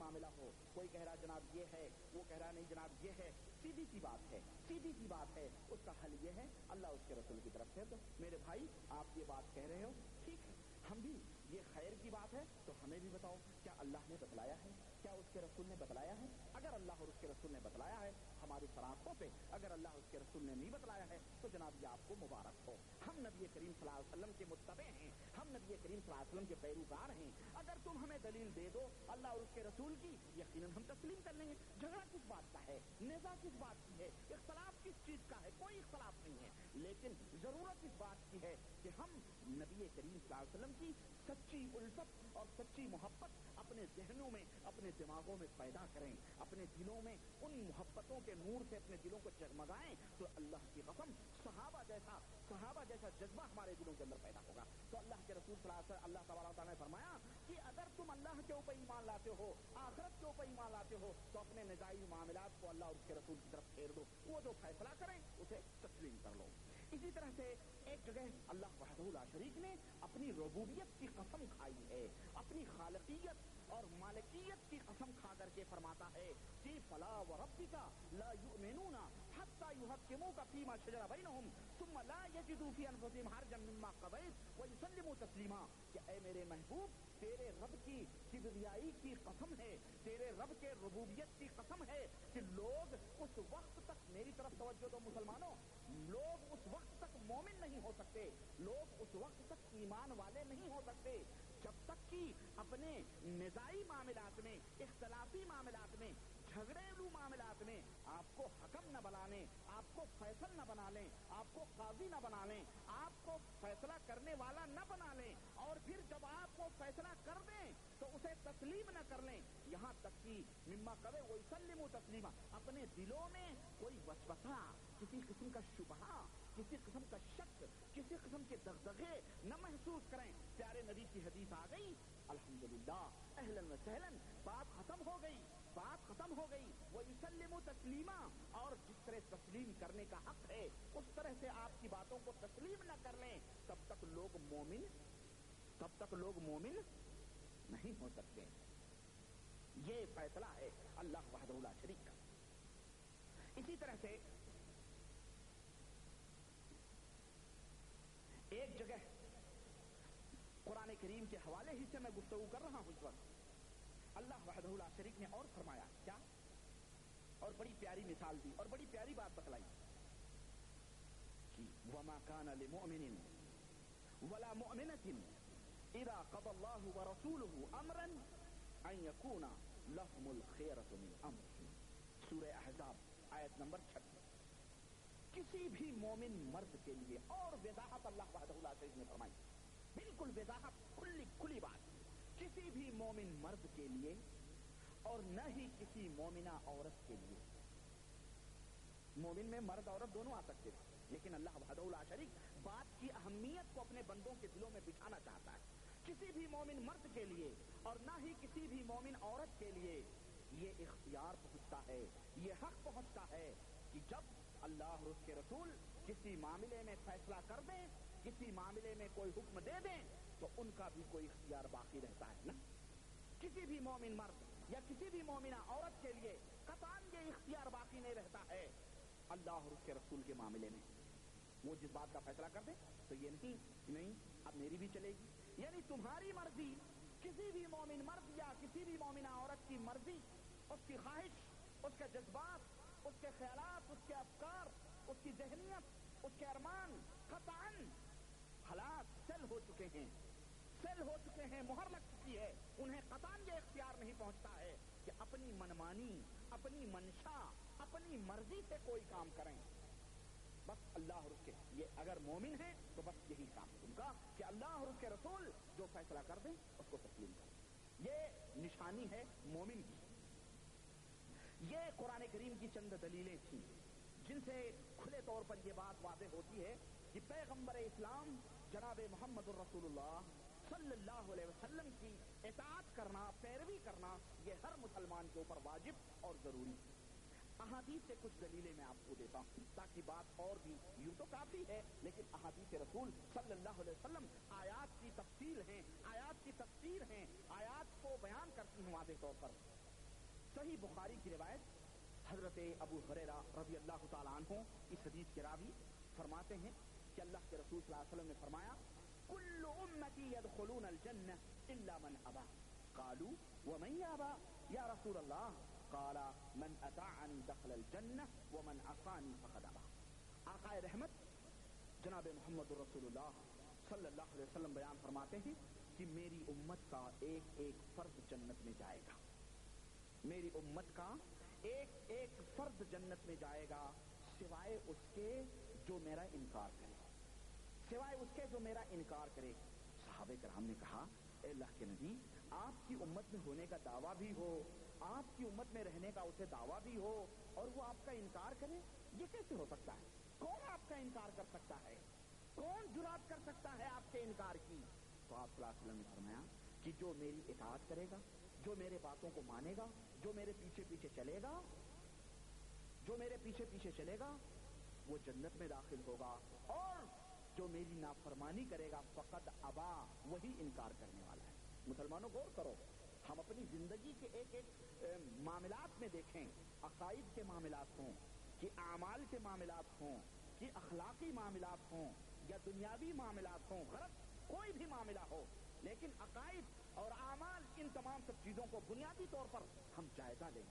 معاملہ ہو, کوئی کہہ رہا جناب یہ ہے, وہ کہہ رہا نہیں جناب یہ ہے, سیدھی سی بات ہے, سیدھی سی بات ہے, اس کا حل یہ ہے اللہ اس کے رسول کی طرف پھیر دو. میرے بھائی آپ یہ بات کہہ رہے ہو, ٹھیک ہے, ہم بھی یہ خیر کی بات ہے تو ہمیں بھی بتاؤ کیا اللہ نے بتلایا ہے, کیا اس کے رسول نے بتلایا ہے؟ اگر اللہ اور اس کے رسول نے بتلایا ہے ہماری سراخوں پہ, اگر اللہ اور اس کے رسول نے نہیں بتلایا ہے تو جناب یہ آپ کو مبارک ہو. ہم نبی کریم صلی اللہ علیہ وسلم کے متبع ہیں, ہم نبی کریم صلی اللہ علیہ وسلم کے پیروکار ہیں. اگر تم ہمیں دلیل دے دو اللہ اور اس کے رسول کی, یقیناً ہم تسلیم کر لیں گے. جھگڑا کس بات کا ہے, نزاع کس بات کی ہے, اختلاف کس چیز کا ہے؟ کوئی اختلاف نہیں ہے, لیکن ضرورت اس بات کی ہے کہ ہم نبی کریم صلی اللہ علیہ وسلم کی سچی الفت اور سچی محبت اپنے ذہنوں میں, اپنے دماغوں میں پیدا کریں, اپنے دلوں میں ان محبتوں کے نور سے اپنے دلوں کو جگمگائیں, تو اللہ کی قسم صحابہ جیسا جذبہ ہمارے دلوں کے اندر پیدا ہوگا. تو اللہ کے رسول صلی اللہ علیہ وسلم, اللہ تبارک و تعالیٰ نے فرمایا کہ اگر تم اللہ کے اوپر ایمان لاتے ہو, آخرت کے اوپر ایمان لاتے ہو, تو اپنے نجائی معاملات کو اللہ اور اس کے رسول کی طرف پھیر دو, وہ جو فیصلہ کریں اسے تسلیم کر لو. اسی طرح سے ایک جگہ اللہ وحدہ لا شریک نے اپنی ربوبیت کی قسم کھائی ہے, اپنی خالقیت اور مالکیت کی قسم کھا کر کے فرماتا ہے کہ فلا وربک لا یؤمنون حتی یحکموک فیما شجر بینہم ثم لا یجدوا فی انفسہم حرجا مما قضیت ویسلموا تسلیما. کہ اے میرے محبوب, تیرے رب کی کبریائی کی قسم ہے, تیرے رب کے ربوبیت کی قسم ہے کہ لوگ اس وقت تک, میری طرف توجہ دو مسلمانوں, لوگ اس وقت تک مومن نہیں ہو سکتے, لوگ اس وقت تک ایمان والے نہیں ہو سکتے جب تک کہ اپنے نزاعی معاملات میں, اختلافی معاملات میں, جھگڑیلو معاملات میں آپ کو حکم نہ بنا لیں, آپ کو فیصل نہ بنا لیں, آپ کو قاضی نہ بنا لیں, آپ کو فیصلہ کرنے والا نہ بنا لیں, اور پھر جب آپ کو فیصلہ کر دیں تو اسے تسلیم نہ کر لیں. یہاں تک کہ مما قضیٰ ویسلموا تسلیما, اپنے دلوں میں کوئی وسوسہ, کسی قسم کا شبہہ, کسی قسم کا شک, کسی قسم کے دغدغے نہ محسوس کریں. پیارے نبی کی حدیث آ گئی, الحمدللہ, اہلاً و سہلاً, بات ختم ہو گئی, بات ختم ہو گئی. وَيُسَلِّمُ تَسْلِيمًا, اور جس طرح تسلیم کرنے کا حق ہے اس طرح سے آپ کی باتوں کو تسلیم نہ کر لیں, تب تک لوگ مومن نہیں ہو سکتے. یہ فیصلہ ہے اللہ وحدہ لا شریک کا. اسی طرح سے ایک جگہ قرآن کریم کے حوالے ہی سے میں گفتگو کر رہا ہوں اس وقت, اللہ وحدہ لا شریک نے اور فرمایا کیا, اور بڑی پیاری مثال دی اور بڑی پیاری بات بتلائی کہ وما كان لمؤمن ولا مؤمنة اذا قضى الله ورسوله امرا ان يكون لهم الخيرة من امرهم. سورہ احزاب آیت نمبر 36. کسی بھی مومن مرد کے لیے, اور وضاحت اللہ وحدہ لا شریک نے فرمائی, بالکل وضاحت, کھلی بات, کسی بھی مومن مرد کے لیے اور نہ ہی کسی مومنہ عورت کے لیے. مومن میں مرد عورت دونوں آ سکتے تھے, لیکن اللہ وحدہ لا شریک بات کی اہمیت کو اپنے بندوں کے دلوں میں بٹھانا چاہتا ہے. کسی بھی مومن مرد کے لیے اور نہ ہی کسی بھی مومن عورت کے لیے یہ اختیار پہنچتا ہے, یہ حق پہنچتا ہے کہ جب اللہ اور اس کے رسول کسی معاملے میں فیصلہ کر دیں, کسی معاملے میں کوئی حکم دے دیں, تو ان کا بھی کوئی اختیار باقی رہتا ہے نا. کسی بھی مومن مرد یا کسی بھی مومنہ عورت کے لیے قطعاً یہ اختیار باقی نہیں رہتا ہے اللہ اور اس کے رسول کے معاملے میں. وہ جس بات کا فیصلہ کر دیں تو یہ نہیں اب میری بھی چلے گی, یعنی تمہاری مرضی, کسی بھی مومن مرد یا کسی بھی مومنہ عورت کی مرضی, اس کی خواہش, اس کے جذبات, اس کے خیالات, اس کے افکار, اس کی ذہنیت, اس کے ارمان قطعاً حالات سیل ہو چکے ہیں, مہر لگ چکی ہے. انہیں قطعاً یہ اختیار نہیں پہنچتا ہے کہ اپنی منمانی, اپنی منشا, اپنی مرضی سے کوئی کام کریں. بس اللہ اور اس کے, یہ اگر مومن ہے تو بس یہی کام ان کا کہ اللہ اور اس کے رسول جو فیصلہ کر دیں اس کو تسلیم کریں. یہ نشانی ہے مومن کی. یہ قرآن کریم کی چند دلیلیں تھیں جن سے کھلے طور پر یہ بات واضح ہوتی ہے کہ پیغمبر اسلام جناب محمد الرسول اللہ صلی اللہ علیہ وسلم کی اطاعت کرنا, پیروی کرنا, یہ ہر مسلمان کے اوپر واجب اور ضروری. احادیث سے کچھ دلیلیں میں آپ کو دیتا ہوں تاکہ بات اور بھی, یوں تو کافی ہے لیکن احادیث رسول صلی اللہ علیہ وسلم آیات کی تفصیل ہیں, آیات کی تفسیر ہیں, آیات کو بیان کرتی ہیں واضح طور پر. صحیح بخاری کی روایت حضرت ابو ہریرہ رضی اللہ تعالیٰ عنہ اس حدیث کے راوی فرماتے ہیں کہ اللہ کے رسول صلی اللہ علیہ وسلم نے فرمایا کل امتی يدخلون الجنہ الا من ابا قالوا ومن یابا یا رسول اللہ قال من اطاعنی دخل الجنہ ومن عصانی فقد ابا. آقا رحمت جناب محمد رسول اللہ صلی اللہ علیہ وسلم بیان فرماتے ہیں کہ میری امت کا ایک ایک فرد جنت میں جائے گا. میری امت کا ایک ایک فرد جنت میں جائے گا سوائے اس کے جو میرا انکار کرے, سوائے اس کے جو میرا انکار کرے. صحابہ کرام نے کہا اے اللہ کے نبی, آپ کی امت میں ہونے کا دعویٰ بھی ہو, آپ کی امت میں رہنے کا اسے دعویٰ بھی ہو, اور وہ آپ کا انکار کرے, یہ کیسے ہو سکتا ہے؟ کون آپ کا انکار کر سکتا ہے؟ کون جرات کر سکتا ہے آپ کے انکار کی؟ تو آپ صلی اللہ علیہ وسلم نے فرمایا کہ جو میری اطاعت کرے گا, جو میرے باتوں کو مانے گا, جو میرے پیچھے پیچھے چلے گا, جو میرے پیچھے پیچھے چلے گا وہ جنت میں داخل ہوگا, اور جو میری نافرمانی کرے گا فقط ابا, وہی انکار کرنے والا ہے. مسلمانوں غور کرو, ہم اپنی زندگی کے ایک ایک معاملات میں دیکھیں, عقائد کے معاملات ہوں, کہ اعمال کے معاملات ہوں, کہ اخلاقی معاملات ہوں, یا دنیاوی معاملات ہوں, غرض کوئی بھی معاملہ ہو, لیکن عقائد اور اعمال ان تمام سب چیزوں کو بنیادی طور پر ہم جائزہ لیں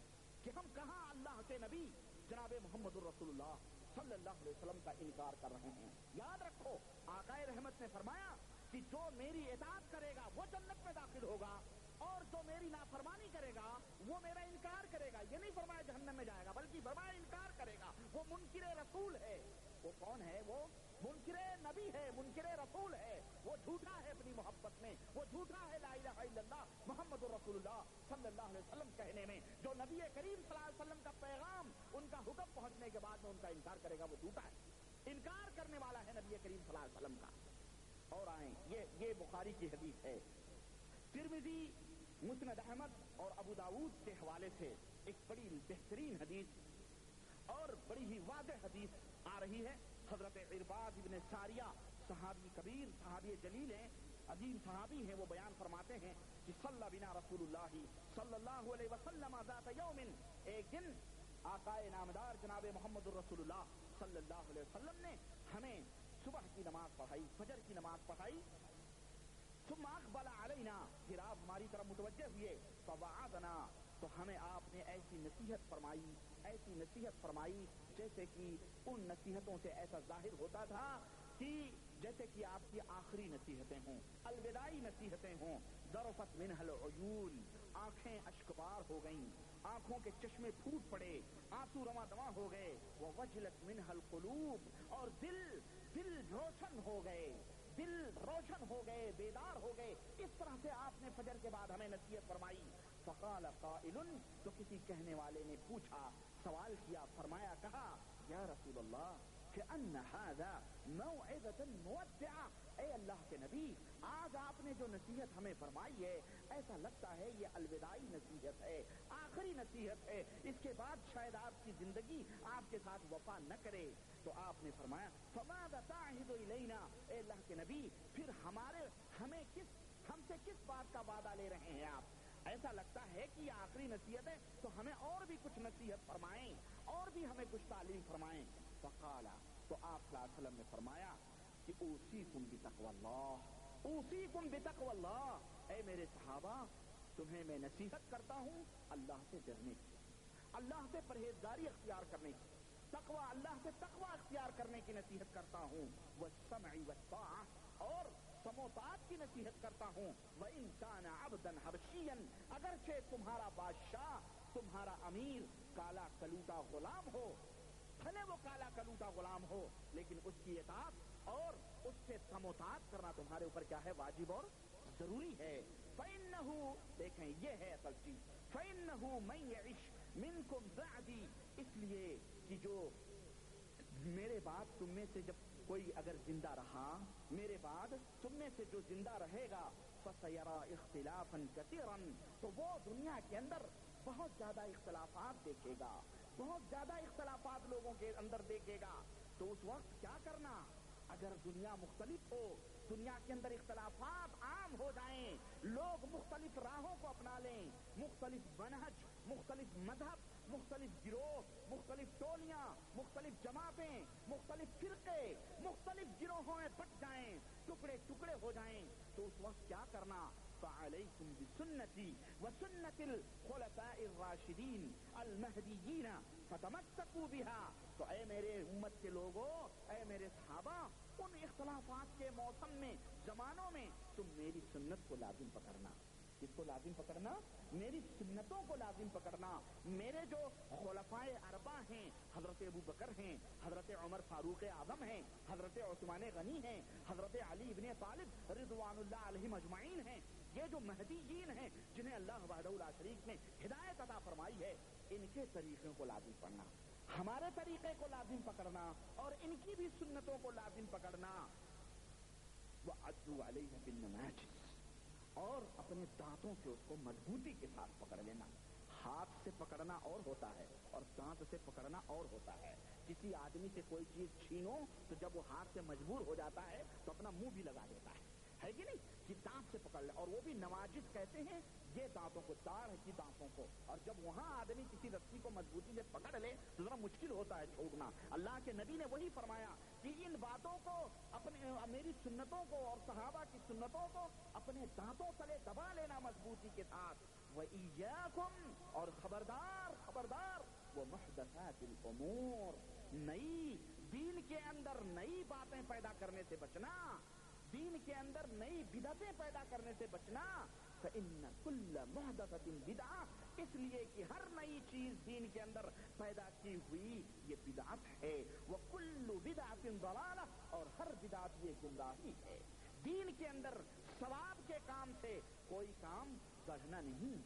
کہ ہم کہاں اللہ کے نبی جناب محمد الرسول اللہ صلی اللہ علیہ وسلم کا انکار کر رہے ہیں. یاد رکھو آقا رحمت نے فرمایا کہ جو میری اطاعت کرے گا وہ جنت میں داخل ہوگا, اور جو میری نافرمانی کرے گا وہ میرا انکار کرے گا. یہ نہیں فرمایا جہنم میں جائے گا, بلکہ فرمایا انکار کرے گا. وہ منکر رسول ہے. وہ کون ہے؟ وہ منکر نبی ہے, منکر رسول ہے. وہ جھوٹا ہے اپنی محبت میں, وہ جھوٹا ہے لا الہ الا اللہ محمد رسول اللہ صلی اللہ علیہ وسلم کہنے میں. جو نبی کریم صلی اللہ علیہ وسلم کا پیغام, ان کا حکم پہنچنے کے بعد میں ان کا انکار کرے گا, وہ جھوٹا ہے. انکار کرنے والا ہے نبی کریم صلی اللہ علیہ وسلم کا. اور آئیں, یہ بخاری کی حدیث ہے. ترمذی, مسند احمد اور ابو داؤد کے حوالے سے ایک بڑی بہترین حدیث اور بڑی ہی واضح حدیث آ رہی ہے. حضرت عرباض ابن ساریہ صحابی کبیر, صحابی جلیل ہیں, عظیم صحابی ہیں, وہ بیان فرماتے ہیں کہ صلی بنا رسول اللہ صلی اللہ علیہ وسلم ذات یوم, ایک دن آقائے نامدار جناب محمد الرسول اللہ صلی اللہ علیہ وسلم نے ہمیں صبح کی نماز پڑھائی, فجر کی نماز پڑھائی. ثم اقبل علینا, پھر آپ ہماری طرف متوجہ ہوئے, فوعظنا, تو ہمیں آپ نے ایسی نصیحت فرمائی, ایسی نصیحت فرمائی جیسے کہ ان نصیحتوں سے ایسا ظاہر ہوتا تھا کہ جیسے کہ آپ کی آخری نصیحتیں ہوں, الوداعی نصیحتیں ہوں. ذرفت منها العیون, آنکھیں اشکبار ہو گئیں, آنکھوں کے چشمے پھوٹ پڑے, آنسو رواں دواں ہو گئے. ووجلت منها القلوب, اور دل روشن ہو گئے, دل روشن ہو گئے, بیدار ہو گئے. اس طرح سے آپ نے فجر کے بعد ہمیں نصیحت فرمائی. فقال قائل, تو کسی کہنے والے نے پوچھا, سوال کیا, فرمایا, کہا یا رسول اللہ کأن هذا موعظة مودعة, اے اللہ کے نبی آج آپ نے جو نصیحت ہمیں فرمائی ہے ایسا لگتا ہے یہ الوداعی نصیحت ہے, آخری نصیحت ہے, اس کے بعد شاید آپ کی زندگی آپ کے ساتھ وفا نہ کرے. تو آپ نے فرمایا فماذا تعهد الینا, اے اللہ کے نبی پھر ہم سے کس بات کا وعدہ لے رہے ہیں آپ؟ ایسا لگتا ہے کہ یہ آخری نصیحت ہے, تو ہمیں اور بھی کچھ نصیحت فرمائیں, اور بھی ہمیں کچھ تعلیم فرمائیں. فقال, تو آپ صلی اللہ علیہ وسلم نے فرمایا کہ اوصیکم بتقوی اللہ, اوصیکم بتقوی اللہ, اے میرے صحابہ تمہیں میں نصیحت کرتا ہوں اللہ سے ڈرنے کی, اللہ سے پرہیزگاری اختیار کرنے کی, تقوی, اللہ سے تقوی اختیار کرنے کی نصیحت کرتا ہوں. والسمع والطاعہ, اور سمع و طاعت کی نصیحت کرتا ہوں. وَإِن كَانَ عَبْدًا حَبَشِيًّا, اگرچہ تمہارا بادشاہ, تمہارا امیر کالا کلوٹا غلام ہو, بھلے وہ کالا کلوٹا غلام ہو, لیکن اس کی اطاعت اور اس سے سمع و طاعت کرنا تمہارے اوپر کیا ہے؟ واجب اور ضروری ہے. فَإِنَّهُ, دیکھیں یہ ہے اصل چیز, فَإِنَّهُ مَن يَعِشْ مِنكُم بَعْدِي, اس لیے کہ جو میرے بعد تم میں سے جب کوئی اگر زندہ رہا, میرے بعد تم میں سے جو زندہ رہے گا, فَسَيَرَى اخْتِلَافًا كَثِيرًا, تو وہ دنیا کے اندر بہت زیادہ اختلافات دیکھے گا, بہت زیادہ اختلافات لوگوں کے اندر دیکھے گا. تو اس وقت کیا کرنا؟ اگر دنیا مختلف ہو, دنیا کے اندر اختلافات عام ہو جائیں, لوگ مختلف راہوں کو اپنا لیں, مختلف منہج, مختلف مذہب، مختلف گروہ، مختلف ٹولیاں، مختلف جماعتیں، مختلف فرقے مختلف گروہوں میں بٹ جائیں، ٹکڑے ٹکڑے ہو جائیں، تو اس وقت کیا کرنا؟ فعلیکم بسنتی وسنت الخلفاء الراشدین المہدیین فتمسکوا بها۔ تو اے میرے امت کے لوگوں، اے میرے صحابہ، ان اختلافات کے موسم میں، زمانوں میں تم میری سنت کو لازم پکڑنا۔ کس کو لازم پکڑنا؟ میری سنتوں کو لازم پکڑنا۔ میرے جو خلفائے اربعہ ہیں، حضرت ابو بکر ہیں، حضرت عمر فاروق اعظم ہیں، حضرت عثمان غنی ہیں، حضرت علی ابن طالب رضوان اللہ علیہم اجمعین ہیں، یہ جو مہدیین ہیں جنہیں اللہ وحدہ لا شریک نے ہدایت عطا فرمائی ہے، ان کے طریقوں کو لازم پڑھنا، ہمارے طریقے کو لازم پکڑنا اور ان کی بھی سنتوں کو لازم پکڑنا۔ وَعَدُّوا عَلَيْهَا بِالنَّوَاجِذِ، اور اپنے دانتوں سے اس کو مضبوطی کے ساتھ پکڑ لینا۔ ہاتھ سے پکڑنا اور ہوتا ہے اور دانت سے پکڑنا اور ہوتا ہے۔ کسی آدمی سے کوئی چیز چھینو تو جب وہ ہاتھ سے مجبور ہو جاتا ہے تو اپنا منہ بھی لگا دیتا ہے کہ نہیں؟ کہ دانت سے پکڑ لے، اور وہ بھی نواجذ کہتے ہیں یہ دانتوں کو، داڑھ کی دانتوں کو، اور جب وہاں آدمی کسی رسی کو مضبوطی سے پکڑ لے تو ذرا مشکل ہوتا ہے چھوڑنا۔ اللہ کے نبی نے وہی فرمایا کہ ان باتوں کو، اپنے میری سنتوں کو اور صحابہ کی سنتوں کو اپنے دانتوں تلے دبا لینا مضبوطی کے ساتھ۔ وَإِيَّاكُمْ، اور خبردار خبردار، وَمُحْدَثَاتِ الْأُمُورِ، نئی دین کے اندر نئی باتیں پیدا کرنے سے بچنا، دین کے اندر نئی بدعتیں پیدا کرنے سے بچنا۔ فَإِنَّ كُلَّ مُحْدَثَةٍ بِدْعَةٍ، اس لیے کہ ہر نئی چیز دین کے اندر پیدا کی ہوئی یہ بدعت ہے۔ وَكُلُّ بِدْعَةٍ ضَلَالَةٍ، اور ہر بدعت یہ گمراہی ہے۔ دین کے اندر ثواب کے کام سے کوئی کام گڑھنا نہیں،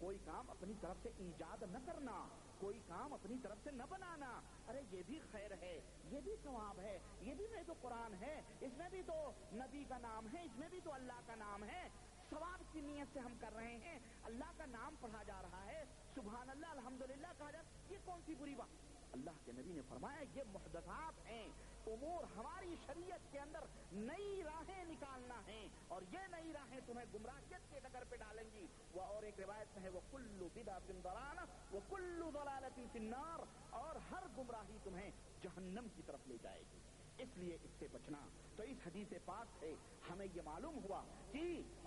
کوئی کام اپنی طرف سے ایجاد نہ کرنا، کوئی کام اپنی طرف سے نہ بنانا۔ ارے یہ بھی خیر ہے، یہ بھی ثواب ہے، یہ بھی میں تو قرآن ہے، اس میں بھی تو نبی کا نام ہے، اس میں بھی تو اللہ کا نام ہے، ثواب کی نیت سے ہم کر رہے ہیں، اللہ کا نام پڑھا جا رہا ہے، سبحان اللہ الحمدللہ کہا جا، یہ کون سی بری بات؟ اللہ کے نبی نے فرمایا یہ محدثات ہیں، امور ہماری شریعت کے اندر نئی راہیں نکالنا ہے، اور یہ نئی راہیں تمہیں گمراہیت کے ڈگر پہ ڈالیں گی۔ وہ اور ایک روایت میں ہے وَكُلُّ بِدْعَةٍ ضَلَالَةٍ وَكُلُّ ضَلَالَةٍ فِي النَّارِ، اور ہر گمراہی تمہیں جہنم کی طرف لے جائے گی، اس لیے اس سے بچنا۔ تو اس حدیث پاک سے ہمیں یہ معلوم ہوا کہ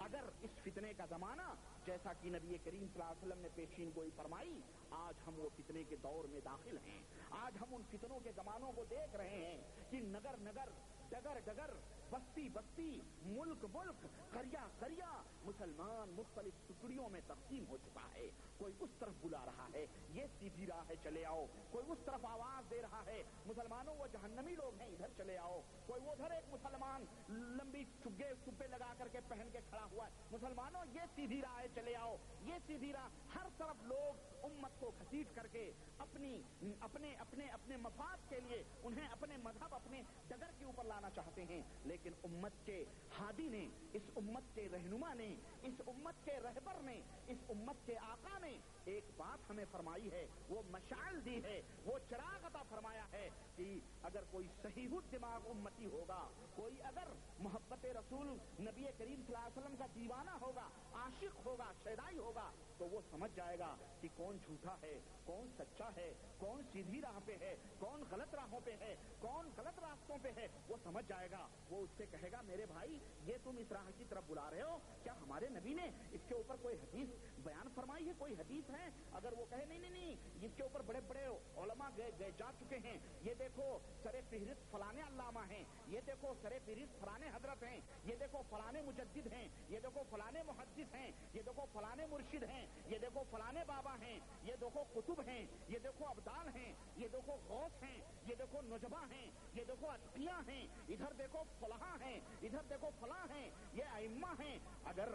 اگر اس فتنے کا زمانہ، جیسا کہ نبی کریم صلی اللہ علیہ وسلم نے پیشین گوئی فرمائی، آج ہم وہ فتنے کے دور میں داخل ہیں، آج ہم ان فتنوں کے زمانوں کو دیکھ رہے ہیں کہ نگر نگر، ڈگر ڈگر، بستی بستی، ملک ملک، قریہ قریہ، مسلمان مختلف ٹکڑیوں میں تقسیم ہو چکا ہے۔ کوئی اس طرف بلا رہا ہے یہ سیدھی راہ ہے چلے آؤ، کوئی اس طرف آواز دے رہا ہے مسلمانوں وہ جہنمی لوگ ہیں ادھر چلے آؤ، کوئی ادھر ایک مسلمان لمبی چبے لگا کر کے پہن کے کھڑا ہوا ہے، مسلمانوں یہ سیدھی راہ ہے چلے آؤ، یہ سیدھی راہ۔ ہر طرف لوگ امت کو گھسیٹ کر کے اپنے مفاد کے لیے انہیں اپنے مذہب، اپنے ڈگر کے اوپر لانا چاہتے ہیں، لیکن امت کے ہادی نے، اس امت کے رہنما نے، اس امت کے رہبر نے، اس امت کے آقا نے ایک بات ہمیں فرمائی ہے، وہ مشعل دی ہے، وہ چراغ عطا فرمایا ہے کہ اگر کوئی صحیح الدماغ امتی ہوگا، کوئی اگر محبت رسول نبی کریم صلی اللہ علیہ وسلم کا دیوانہ ہوگا، عاشق ہوگا، شیدائی ہوگا، تو وہ سمجھ جائے گا کہ کون جھوٹا ہے، کون سچا ہے، کون سیدھی راہ پہ ہے، کون غلط راہوں پہ ہے، کون غلط راستوں پہ ہے، وہ سمجھ جائے گا۔ وہ اس سے کہے گا میرے بھائی یہ تم اس راہ کی طرف بلا رہے ہو، کیا ہمارے نبی نے اس کے اوپر کوئی حدیث بیان فرمائی ہے، کوئی حدیث ہے؟ اگر وہ کہے نہیں نہیں نہیں، اس کے اوپر بڑے بڑے علماء گئے جا چکے ہیں، یہ دیکھو سر فہرست فلانے علامہ ہیں، یہ دیکھو سر فہرست فلانے حضرت ہیں، یہ دیکھو فلانے مجدد ہیں، یہ دیکھو فلانے محدث ہیں، یہ دیکھو فلانے مرشد ہیں، یہ دیکھو فلانے بابا ہیں، یہ دیکھو قطب ہیں، یہ دیکھو ابدال ہیں، یہ دیکھو غوث ہیں، یہ دیکھو نجبہ ہیں، یہ دیکھو اتقیاء ہیں، ادھر دیکھو فلاح ہیں، ادھر دیکھو فلاں ہیں، یہ ائمہ ہیں، اگر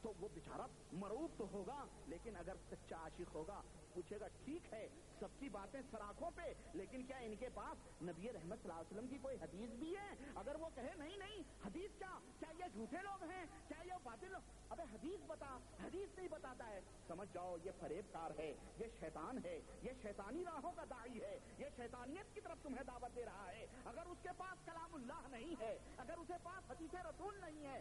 تو وہ بیچارہ مرعوب تو ہوگا، لیکن اگر سچا عاشق ہوگا پوچھے گا ٹھیک ہے سب کی باتیں سراخوں پہ، لیکن کیا ان کے پاس نبی رحمت صلی اللہ علیہ وسلم کی کوئی حدیث بھی ہے؟ اگر وہ کہے نہیں نہیں حدیث کیا یہ جھوٹے لوگ ہیں، کیا یہ باطل لوگ، ابے حدیث بتا، حدیث نہیں بتاتا ہے، سمجھ جاؤ یہ فریب کار ہے، یہ شیطان ہے، یہ شیطانی راہوں کا داعی ہے، یہ شیطانیت کی طرف تمہیں دعوت دے رہا ہے۔ اگر اس کے پاس کلام اللہ نہیں ہے، اگر اسے پاس حدیث رسول نہیں ہے،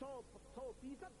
100%